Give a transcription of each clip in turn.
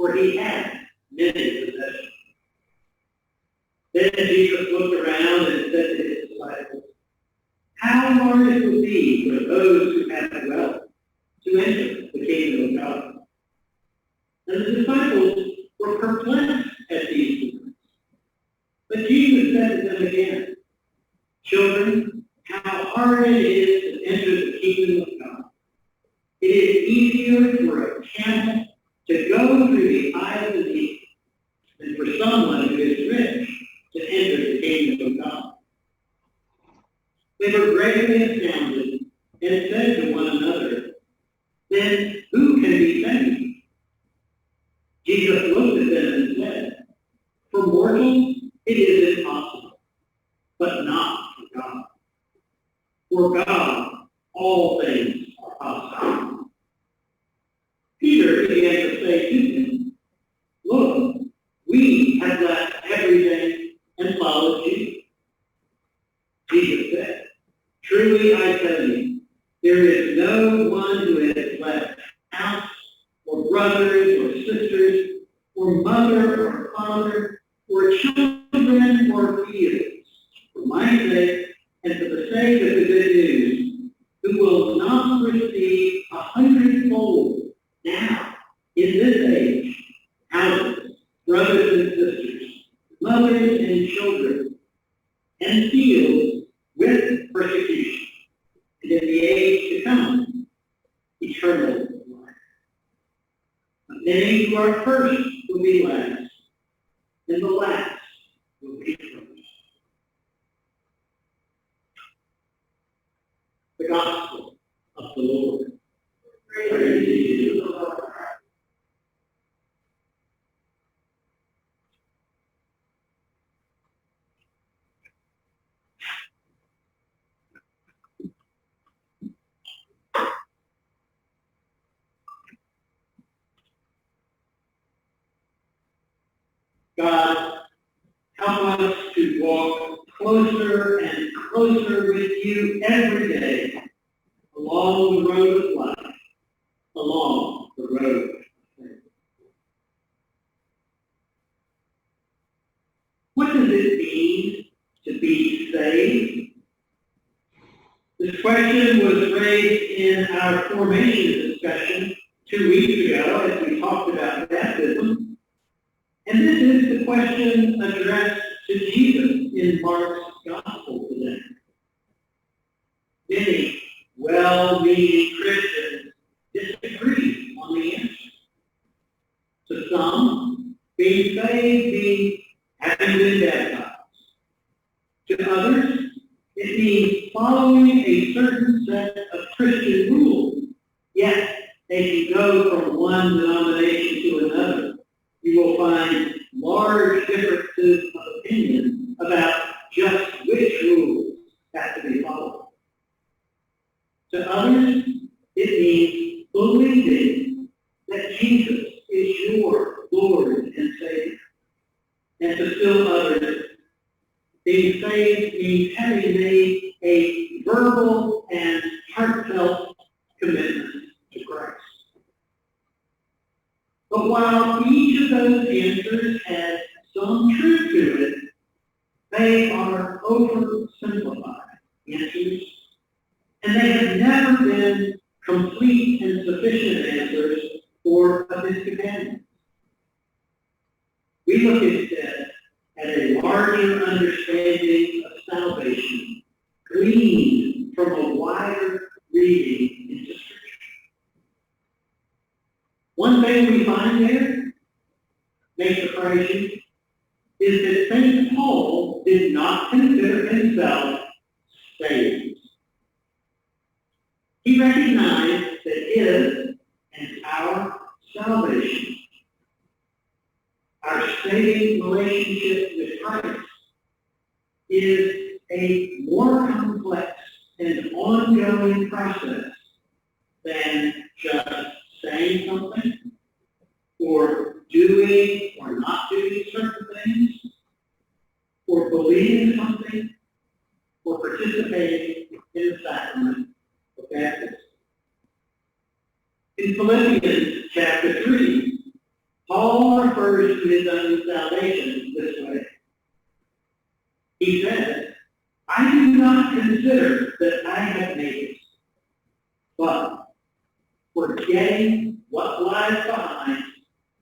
for he had many possessions. Then Jesus looked around and said to his disciples, how hard it will be for those who have wealth to enter the kingdom of God. And the disciples were perplexed at these words. But Jesus said to them again, children, how hard it is to enter the kingdom of God. It is easier for a camel to go through the eye of the needle than for someone who is rich to enter the kingdom of God. They were greatly astounded and said to one another, then who can be saved? Jesus looked at them and said, for mortals it is impossible, but not for God. For God, all things are possible. Peter began to say to him, look, we have left everything and followed you. Jesus said, truly I tell you, there is no one who has left house or brothers or sisters or mother or father or children or fields for my sake and for the sake of the good news, who will not receive 100-fold now in this age, houses, brothers and sisters, mothers and children, and fields with persecution, and in the age to come, eternal life. But many who are first will be last, and the last will be first. The Gospel of the Lord. Praise to you, Lord. God, help us to walk closer and closer with you every day along the road of life, along the road of faith. What does it mean to be saved? This question was raised in our formation discussion 2 weeks ago as we talked about baptism. And this is the question addressed to Jesus in Mark's Gospel today. Many well-meaning Christians disagree on the answer. To some, being saved means having been baptized. To others, it means following a certain set of Christian rules. Yet, as you go from one denomination to another, you will find large differences of opinion about just which rules have to be followed. To others, it means believing that Jesus is your Lord and Savior. And to still others, being saved means having made a verbal and heartfelt commitment to Christ. But while each of those answers has some truth to it, they are oversimplified answers, and they have never been complete and sufficient answers for Episcopalians. We look instead at a larger understanding of salvation gleaned from a wider reading into Scripture. One thing we find there, may surprise you, is that St. Paul did not consider himself saved. He recognized that his and our salvation, our saving relationship with Christ, is a more complex and ongoing process than just saying something, or doing or not doing certain things, or believing something, or participating in the sacrament of baptism. In Philippians chapter 3, Paul Paul refers to his own salvation this way. He says, I do not consider that I have made it, but forgetting what lies behind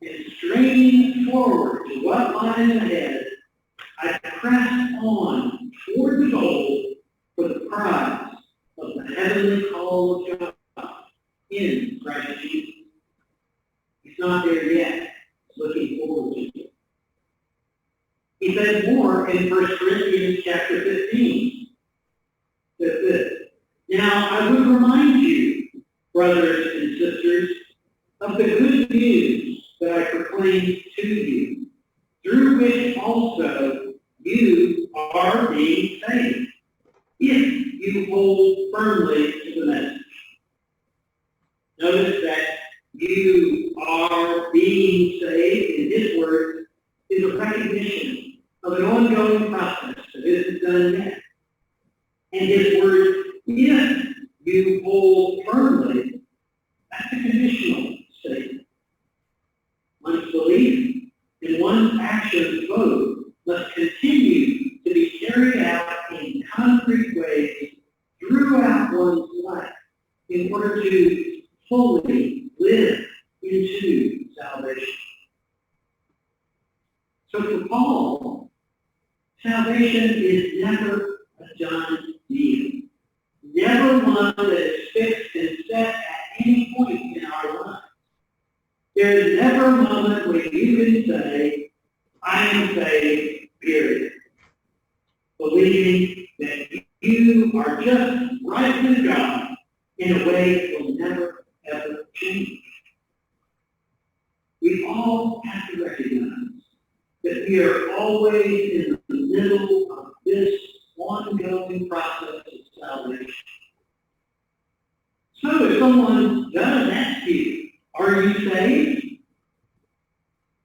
and straining forward to what lies ahead, I press on toward the goal for the prize of the heavenly call of God in Christ Jesus. He's not there yet, looking forward to it. He says more in 1 Corinthians chapter 15. Says this, now I would remind you, brothers and sisters, of the good news that I proclaimed to you, through which also you are being saved, if you hold firmly to the message. Notice that you are being saved, in his word, is a recognition of an ongoing process that isn't done yet. And his word, if you hold firmly, that's a conditional statement. One's belief and one's actions both must continue to be carried out in concrete ways throughout one's life in order to fully live into salvation. So for Paul, salvation is never a done deal. Never one that is fixed and set at any point in our lives. There is never a moment when you can say, I am saved, period. Believing that you are just right with God in a way that will never, ever change. We all have to recognize that we are always in the middle of this ongoing process of salvation. So if someone does ask you, are you saved?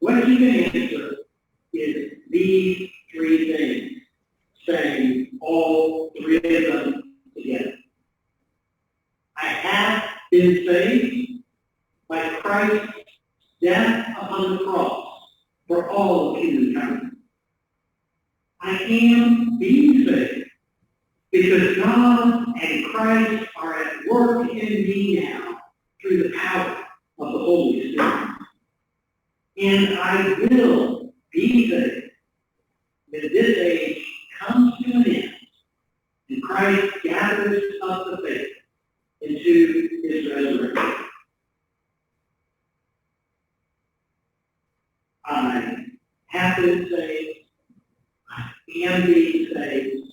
What you can answer is these three things, saying all three of them together. I have been saved by Christ's death upon the cross for all of humankind. I am being saved because God and Christ are at work in me now through the power of the Holy Spirit. And I will be saved when this age comes to an end and Christ gathers up the faith into his resurrection. I have been saved, I am being saved,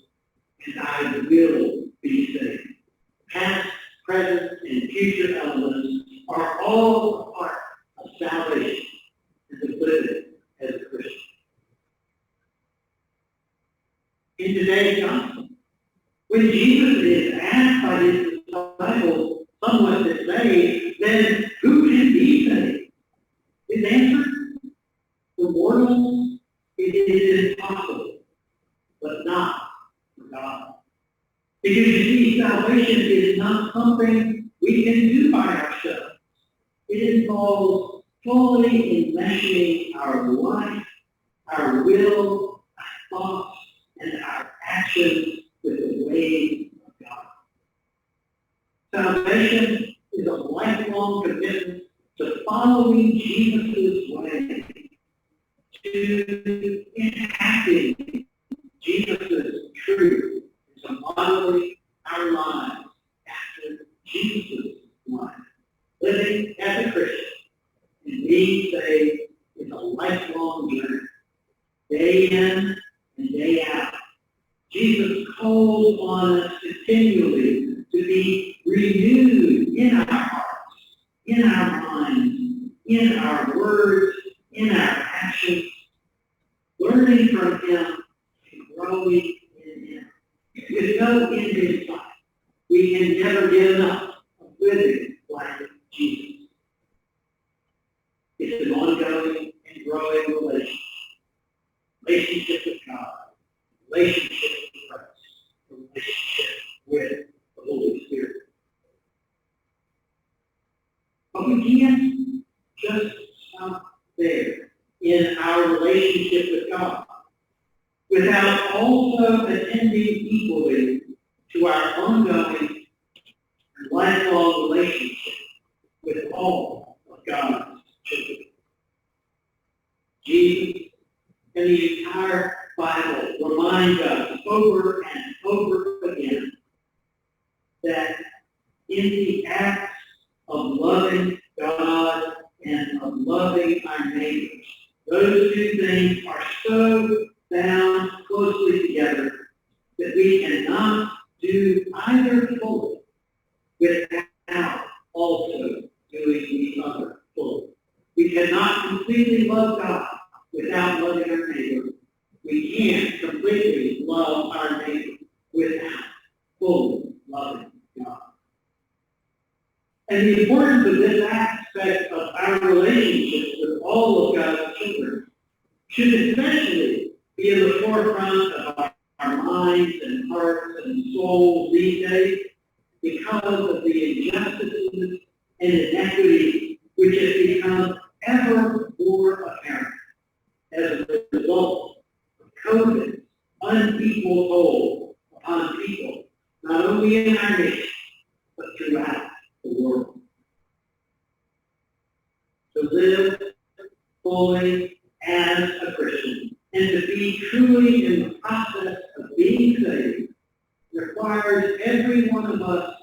and I will be saved. Past, present, and future elements are all a part of salvation and to live it as a Christian. In today's gospel, when Jesus is asked by his disciples somewhat to say, then who can be saved? His answer, for mortals, it is impossible, but not for God. Because you see, salvation is not something we can do by ourselves. It involves fully enmeshing our life, our will, our thoughts, and our actions with the ways of God. Salvation is a lifelong commitment to following Jesus' way, to enacting Jesus' truth, and to modeling our lives after Jesus' life. Living as a Christian and being saved is a lifelong journey, day in and day out. Jesus calls on us continually to be renewed in our hearts, in our minds, in our words, in our actions, learning from him and growing in him. With no end in sight, we can never get enough of living like Jesus. It's an ongoing and growing relationship. Relationship with God, relationship with Christ, relationship with the Holy Spirit. But we can't just stop there. in our relationship with God, without also attending equally to our ongoing and lifelong relationship with all of God's children. Jesus and the entire Bible reminds us over and over again that in the acts of loving God and of loving our neighbors, those two things are so bound closely together that we cannot do either fully without also doing the other fully. We cannot completely love God without loving our neighbor. We can't completely love our neighbor without fully loving God. And the importance of this aspect of our relationships with all of God's children should especially be in the forefront of our minds and hearts and souls these days because of the injustices and inequity which has become ever more apparent as a result of COVID's unequal toll upon people, not only in our nation, but throughout the world. To live fully as a Christian and to be truly in the process of being saved requires every one of us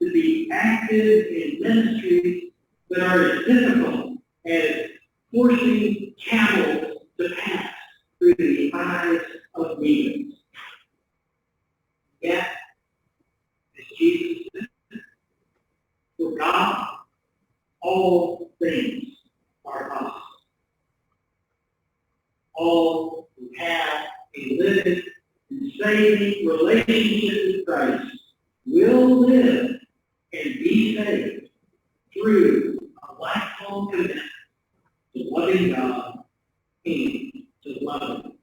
to be active in ministries that are as difficult as forcing camels to pass through the eyes of needles. Yet, as Jesus said, for God, all things are possible. All who have a living and saving relationship with Christ will live and be saved through a lifelong commitment to loving God and to loving